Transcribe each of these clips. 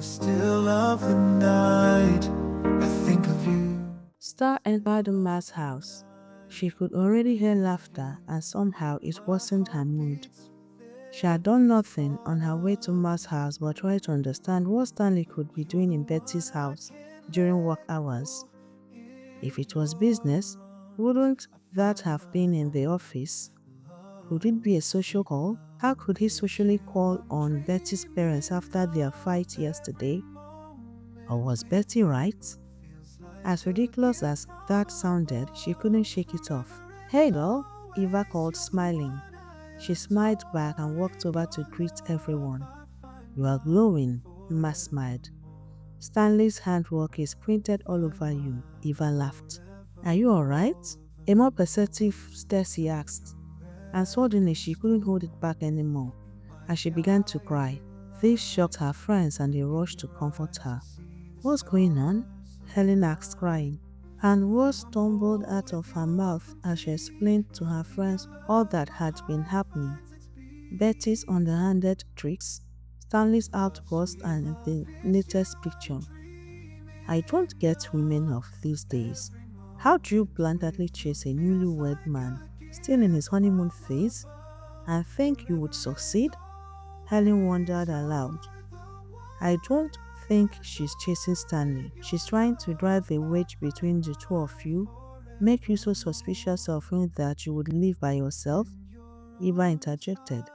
still of the night, I think of you. Star entered Ma's house. She could already hear laughter, and somehow it worsened her mood. She had done nothing on her way to Ma's house but tried to understand what Stanley could be doing in Betty's house during work hours. If it was business, wouldn't that have been in the office? Could it be a social call? How could he socially call on Betty's parents after their fight yesterday? Or was Betty right? As ridiculous as that sounded, she couldn't shake it off. "Hey girl," Eva called, smiling. She smiled back and walked over to greet everyone. "You are glowing," Ma smiled. "Stanley's handwork is printed all over you," Eva laughed. "Are you alright?" A more perceptive Stacy asked, and suddenly she couldn't hold it back anymore, and she began to cry. This shocked her friends and they rushed to comfort her. "What's going on?" Helen asked, crying, and words stumbled out of her mouth as she explained to her friends all that had been happening. Betty's underhanded tricks, Stanley's outburst, and the latest picture. "I don't get women of these days. How do you blandly chase a newlywed man, still in his honeymoon phase, and think you would succeed?" Helen wondered aloud. "I don't think she's chasing Stanley. She's trying to drive a wedge between the two of you, make you so suspicious of him that you would live by yourself," Eva interjected.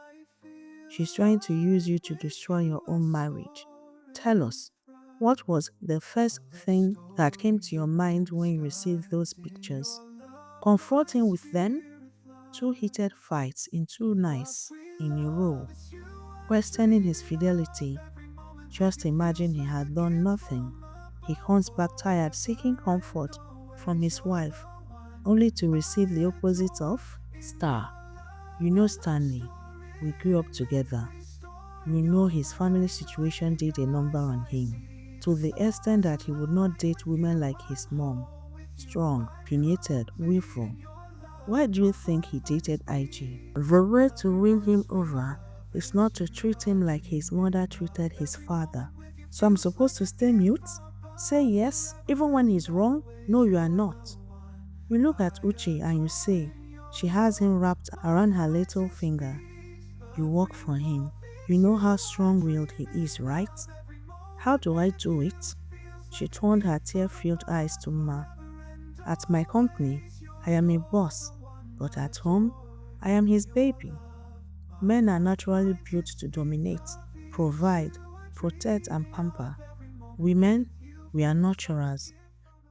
"She's trying to use you to destroy your own marriage. Tell us, what was the first thing that came to your mind when you received those pictures? Confronting with them? 2 heated fights in 2 nights in a row. Questioning his fidelity. Just imagine he had done nothing. He comes back tired, seeking comfort from his wife, only to receive the opposite of Star. You know Stanley. We grew up together. You know his family situation did a number on him, to the extent that he would not date women like his mom. Strong, opinionated, willful. Why do you think he dated IG? The way to win him over is not to treat him like his mother treated his father. So I'm supposed to stay mute? Say yes, even when he's wrong? No, you are not. You look at Uche and you say, she has him wrapped around her little finger. You work for him. You know how strong-willed he is, right? How do I do it? She turned her tear-filled eyes to Ma. At my company, I am a boss, but at home, I am his baby. Men are naturally built to dominate, provide, protect, and pamper. Women, we are nurturers.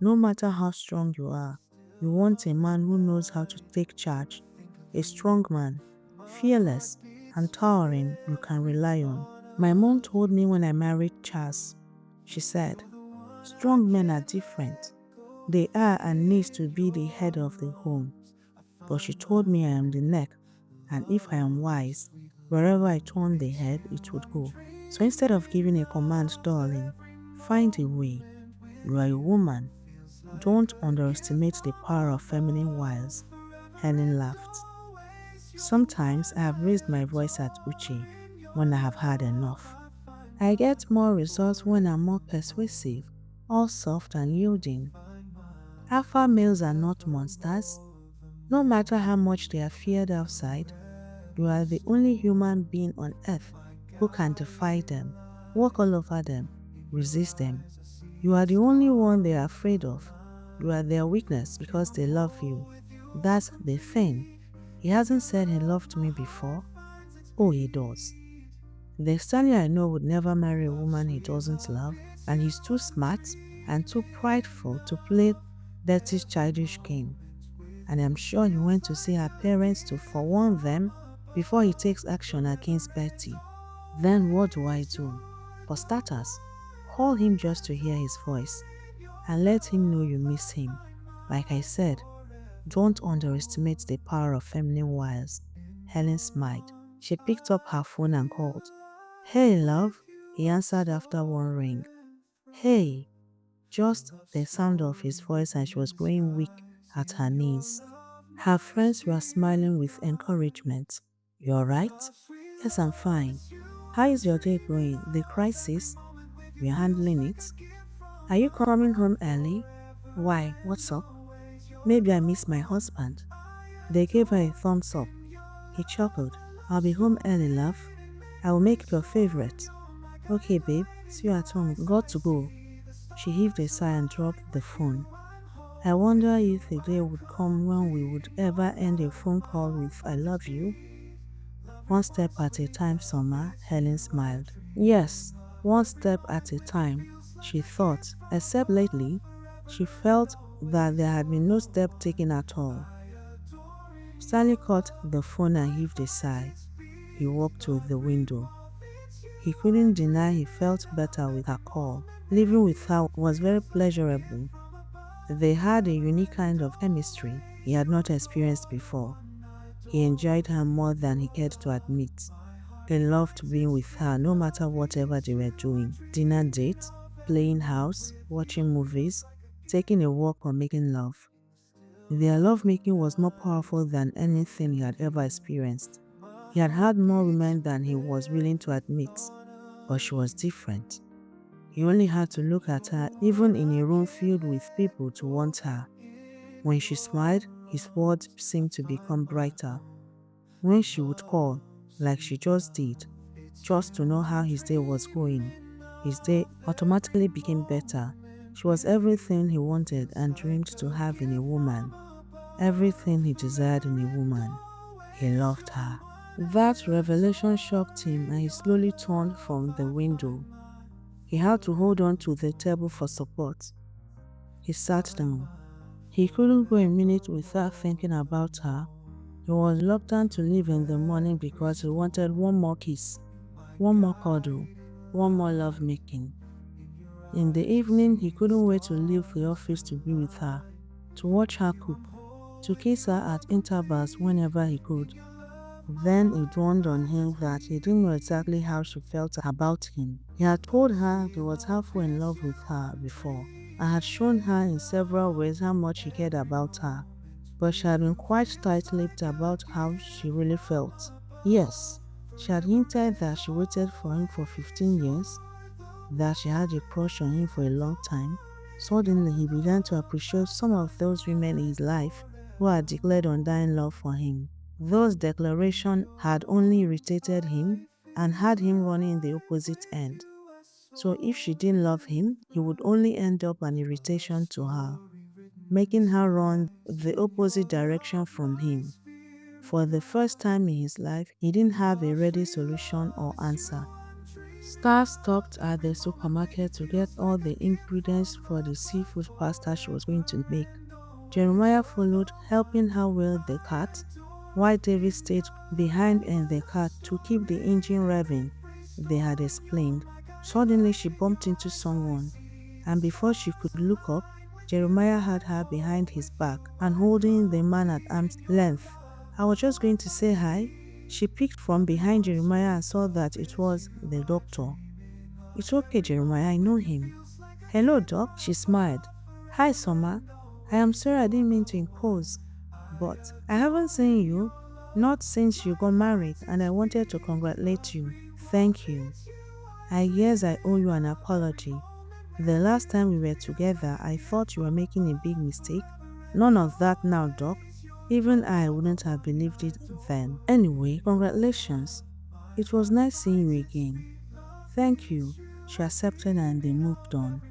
No matter how strong you are, you want a man who knows how to take charge. A strong man, fearless and towering, you can rely on. My mom told me when I married Charles. She said, strong men are different. They are and needs to be the head of the home. But she told me I am the neck, and if I am wise, wherever I turn the head, it would go. So instead of giving a command, darling, find a way. You are a woman. Don't underestimate the power of feminine wiles. Helen laughed. Sometimes I have raised my voice at Uche when I have had enough. I get more results when I'm more persuasive, all soft and yielding. Alpha males are not monsters. No matter how much they are feared outside, you are the only human being on earth who can defy them, walk all over them, resist them. You are the only one they are afraid of. You are their weakness because they love you. That's the thing. He hasn't said he loved me before. Oh, he does. The Stanley I know would never marry a woman he doesn't love, and he's too smart and too prideful to play Betty's childish game. And I'm sure he went to see her parents to forewarn them before he takes action against Betty. Then what do I do? For starters, call him just to hear his voice and let him know you miss him. Like I said, don't underestimate the power of feminine wiles. Helen smiled. She picked up her phone and called. Hey, love, he answered after one ring. Hey, just the sound of his voice, and she was growing weak at her knees. Her friends were smiling with encouragement. You alright? Yes, I'm fine. How is your day going? The crisis? we're handling it. Are you coming home early? Why, what's up? Maybe I miss my husband. They gave her a thumbs up. He chuckled. I'll be home early, love. I will make your favorite. Okay, babe. See you at home. Got to go. She heaved a sigh and dropped the phone. I wonder if a day would come when we would ever end a phone call with I love you. One step at a time, Summer, Helen smiled. Yes, one step at a time, she thought, except lately, she felt that there had been no step taken at all. Stanley caught the phone and heaved a sigh. He walked to the window. He couldn't deny he felt better with her call. Living with her was very pleasurable. They had a unique kind of chemistry he had not experienced before. He enjoyed her more than he cared to admit. He loved being with her no matter whatever they were doing. Dinner date, playing house, watching movies, taking a walk or making love. Their lovemaking was more powerful than anything he had ever experienced. He had had more women than he was willing to admit, but she was different. He only had to look at her even in a room filled with people to want her. When she smiled, his words seemed to become brighter. When she would call, like she just did, just to know how his day was going, his day automatically became better. She was everything he wanted and dreamed to have in a woman. Everything he desired in a woman. He loved her. That revelation shocked him and he slowly turned from the window. He had to hold on to the table for support. He sat down. He couldn't go a minute without thinking about her. He was reluctant to leave in the morning because he wanted one more kiss, one more cuddle, one more lovemaking. In the evening, he couldn't wait to leave the office to be with her, to watch her cook, to kiss her at intervals whenever he could. Then it dawned on him that he didn't know exactly how she felt about him. He had told her he was halfway in love with her before, and had shown her in several ways how much he cared about her, but she had been quite tight-lipped about how she really felt. Yes, she had hinted that she waited for him for 15 years, that she had a crush on him for a long time. Suddenly, he began to appreciate some of those women in his life who had declared undying love for him. Those declarations had only irritated him and had him running in the opposite end. So if she didn't love him, he would only end up an irritation to her, making her run the opposite direction from him. For the first time in his life, he didn't have a ready solution or answer. Star stopped at the supermarket to get all the ingredients for the seafood pasta she was going to make. Jeremiah followed, helping her wheel the cart, while David stayed behind in the car to keep the engine revving, they had explained. Suddenly she bumped into someone, and before she could look up, Jeremiah had her behind his back and holding the man at arm's length. I was just going to say hi. She peeked from behind Jeremiah and saw that it was the doctor. It's okay, Jeremiah, I know him. Hello, Doc, she smiled. Hi, Summer. I am sorry I didn't mean to impose. But I haven't seen you, not since you got married, and I wanted to congratulate you. Thank you. I guess I owe you an apology. The last time we were together, I thought you were making a big mistake. None of that now, Doc. Even I wouldn't have believed it then. Anyway, congratulations. It was nice seeing you again. Thank you. She accepted and they moved on.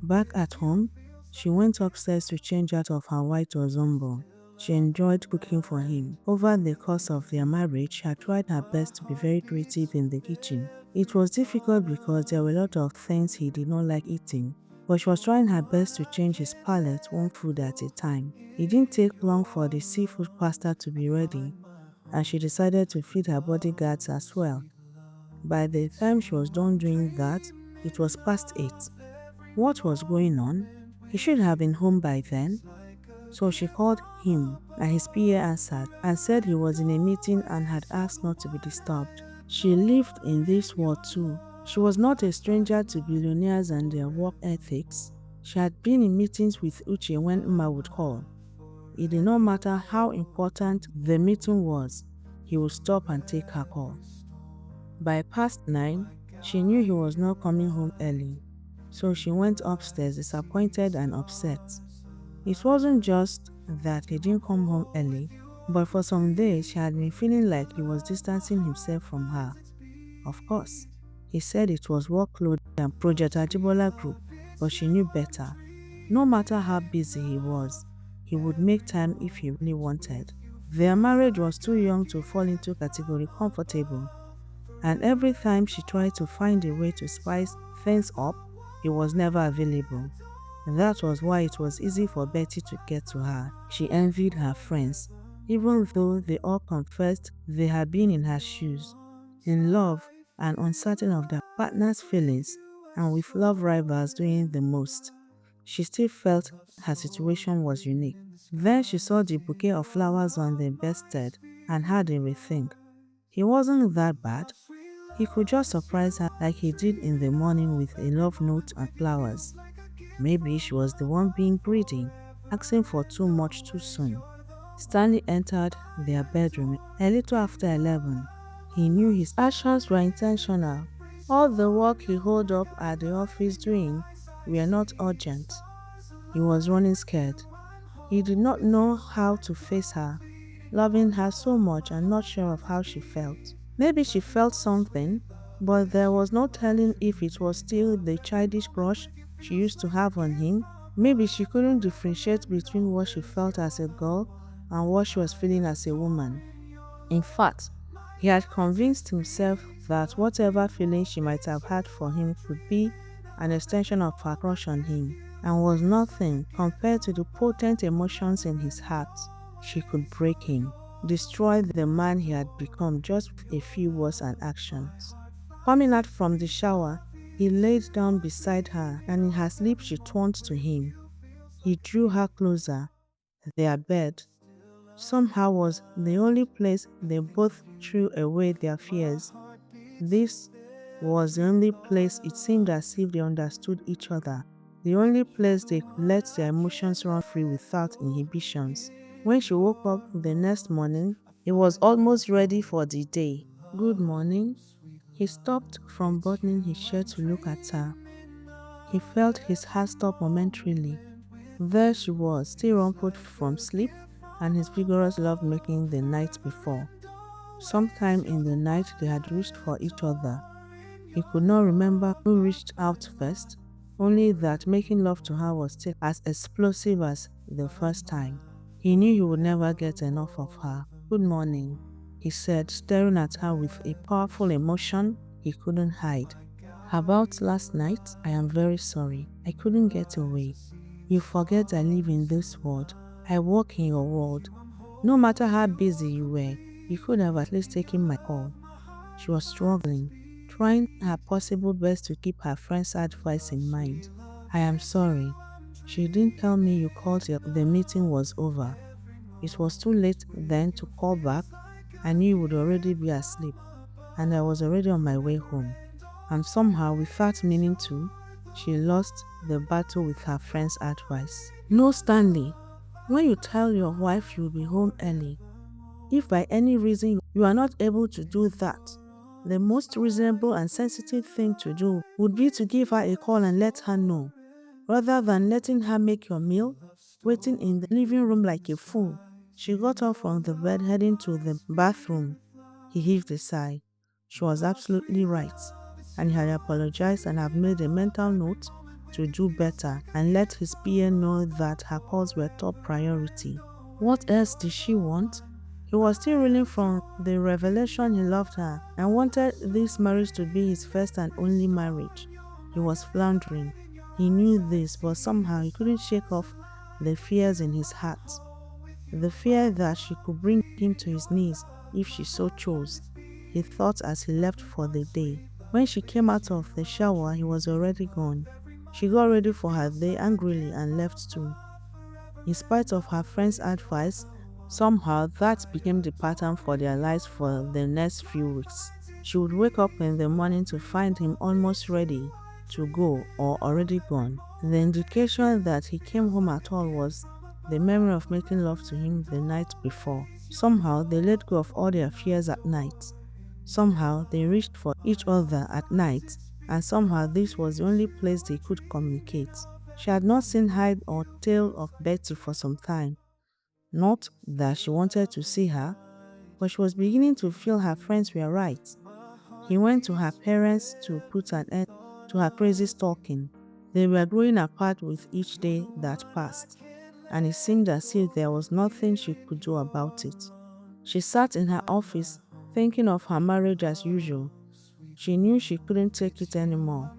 Back at home, she went upstairs to change out of her white ensemble. She enjoyed cooking for him. Over the course of their marriage, she had tried her best to be very creative in the kitchen. It was difficult because there were a lot of things he did not like eating, but she was trying her best to change his palate one food at a time. It didn't take long for the seafood pasta to be ready, and she decided to feed her bodyguards as well. By the time she was done doing that, it was past 8. What was going on? He should have been home by then. So she called him, and his PA answered and said he was in a meeting and had asked not to be disturbed. She lived in this world too. She was not a stranger to billionaires and their work ethics. She had been in meetings with Uche when Uma would call. It did not matter how important the meeting was, he would stop and take her call. By past 9, she knew he was not coming home early. So she went upstairs disappointed and upset. It wasn't just that he didn't come home early, but for some days she had been feeling like he was distancing himself from her. Of course, he said it was workload and Project Ajibola group, but she knew better. No matter how busy he was, he would make time if he really wanted. Their marriage was too young to fall into category comfortable, and every time she tried to find a way to spice things up, he was never available. That was why it was easy for Betty to get to her. She envied her friends, even though they all confessed they had been in her shoes, in love and uncertain of their partner's feelings, and with love rivals doing the most. She still felt her situation was unique. Then she saw the bouquet of flowers on the bedstead and had a rethink. He wasn't that bad. He could just surprise her like he did in the morning with a love note and flowers. Maybe she was the one being greedy, asking for too much too soon. Stanley entered their bedroom a little after 11. He knew his actions were intentional. All the work he held up at the office doing were not urgent. He was running scared. He did not know how to face her, loving her so much and not sure of how she felt. Maybe she felt something, but there was no telling if it was still the childish crush she used to have on him. Maybe she couldn't differentiate between what she felt as a girl and what she was feeling as a woman. In fact, he had convinced himself that whatever feeling she might have had for him could be an extension of her crush on him, and was nothing compared to the potent emotions in his heart. She could break him, destroy the man he had become just with a few words and actions. Coming out from the shower, he laid down beside her, and in her sleep she turned to him. He drew her closer. Their bed somehow was the only place they both threw away their fears. This was the only place it seemed as if they understood each other, the only place they could let their emotions run free without inhibitions. When she woke up the next morning, he was almost ready for the day. "Good morning." He stopped from buttoning his shirt to look at her. He felt his heart stop momentarily. There she was, still rumpled from sleep and his vigorous love-making the night before. Sometime in the night they had reached for each other. He could not remember who reached out first, only that making love to her was still as explosive as the first time. He knew he would never get enough of her. "Good morning," he said, staring at her with a powerful emotion he couldn't hide. "About last night, I am very sorry. I couldn't get away. You forget I live in this world. I work in your world. No matter how busy you were, you could have at least taken my call." She was struggling, trying her possible best to keep her friend's advice in mind. "I am sorry. She didn't tell me you called till the meeting was over. It was too late then to call back. I knew you would already be asleep, and I was already on my way home." And somehow, without meaning to, she lost the battle with her friend's advice. "No, Stanley. When you tell your wife you'll be home early, if by any reason you are not able to do that, the most reasonable and sensitive thing to do would be to give her a call and let her know, rather than letting her make your meal, waiting in the living room like a fool." She got up from the bed, heading to the bathroom. He heaved a sigh. She was absolutely right, and he had apologized and had made a mental note to do better and let his PA know that her calls were top priority. What else did she want? He was still reeling from the revelation he loved her and wanted this marriage to be his first and only marriage. He was floundering. He knew this, but somehow he couldn't shake off the fears in his heart. The fear that she could bring him to his knees if she so chose, he thought as he left for the day. When she came out of the shower, he was already gone. She got ready for her day angrily and left too. In spite of her friend's advice, somehow that became the pattern for their lives for the next few weeks. She would wake up in the morning to find him almost ready to go or already gone. The indication that he came home at all was the memory of making love to him the night before. Somehow they let go of all their fears at night. Somehow they reached for each other at night and somehow this was the only place they could communicate. She had not seen hide or tail of Betty for some time. Not that she wanted to see her, but she was beginning to feel her friends were right. He went to her parents to put an end to her crazy stalking. They were growing apart with each day that passed, and it seemed as if there was nothing she could do about it. She sat in her office thinking of her marriage as usual. She knew she couldn't take it anymore.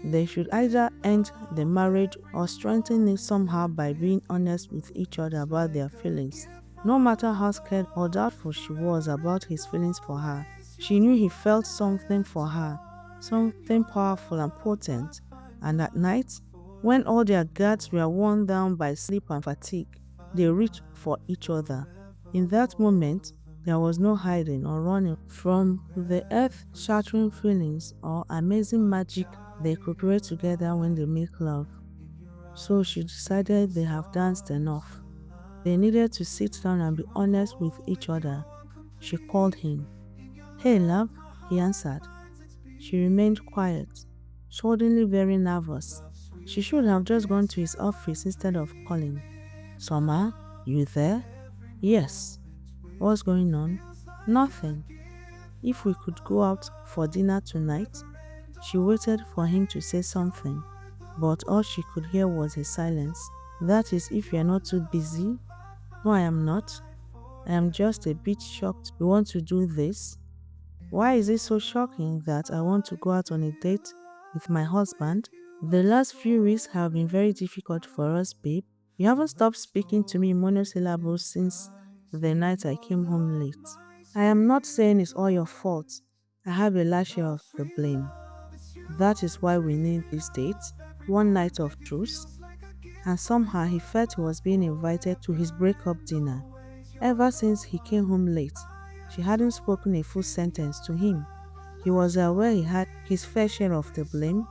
They should either end the marriage or strengthen it somehow by being honest with each other about their feelings. No matter how scared or doubtful she was about his feelings for her, she knew he felt something for her, something powerful and potent. And at night, when all their guards were worn down by sleep and fatigue, they reached for each other. In that moment, there was no hiding or running from the earth-shattering feelings or amazing magic they could create together when they make love. So she decided they have danced enough. They needed to sit down and be honest with each other. She called him. "Hey, love," he answered. She remained quiet, suddenly very nervous. She should have just gone to his office instead of calling. "Summer, you there?" "Yes." "What's going on?" "Nothing." "If we could go out for dinner tonight?" She waited for him to say something, but all she could hear was a silence. "That is, if you're not too busy." "No, I am not. I am just a bit shocked you want to do this." "Why is it so shocking that I want to go out on a date with my husband?" "The last few weeks have been very difficult for us, babe. You haven't stopped speaking to me in monosyllables since the night I came home late." "I am not saying it's all your fault. I have a large share of the blame. That is why we need this date, one night of truce." And somehow he felt he was being invited to his breakup dinner. Ever since he came home late, she hadn't spoken a full sentence to him. He was aware he had his fair share of the blame.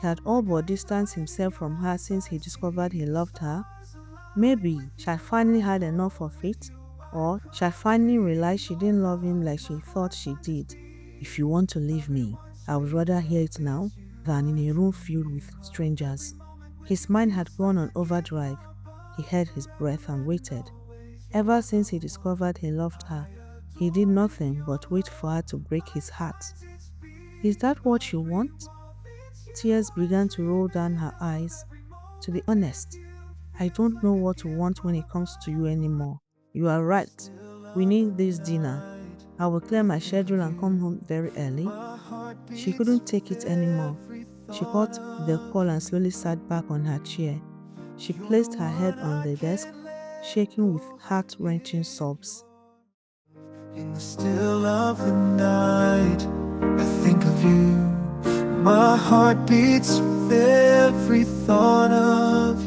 He had all but distanced himself from her since he discovered he loved her. Maybe she had finally had enough of it, or she had finally realized she didn't love him like she thought she did. "If you want to leave me, I would rather hear it now than in a room filled with strangers." His mind had gone on overdrive. He held his breath and waited. Ever since he discovered he loved her, he did nothing but wait for her to break his heart. "Is that what you want?" Tears began to roll down her eyes. "To be honest, I don't know what to want when it comes to you anymore. You are right. We need this dinner. I will clear my schedule and come home very early." She couldn't take it anymore. She caught the call and slowly sat back on her chair. She placed her head on the desk, shaking with heart-wrenching sobs. In the still of the night, I think of you. My heart beats with every thought of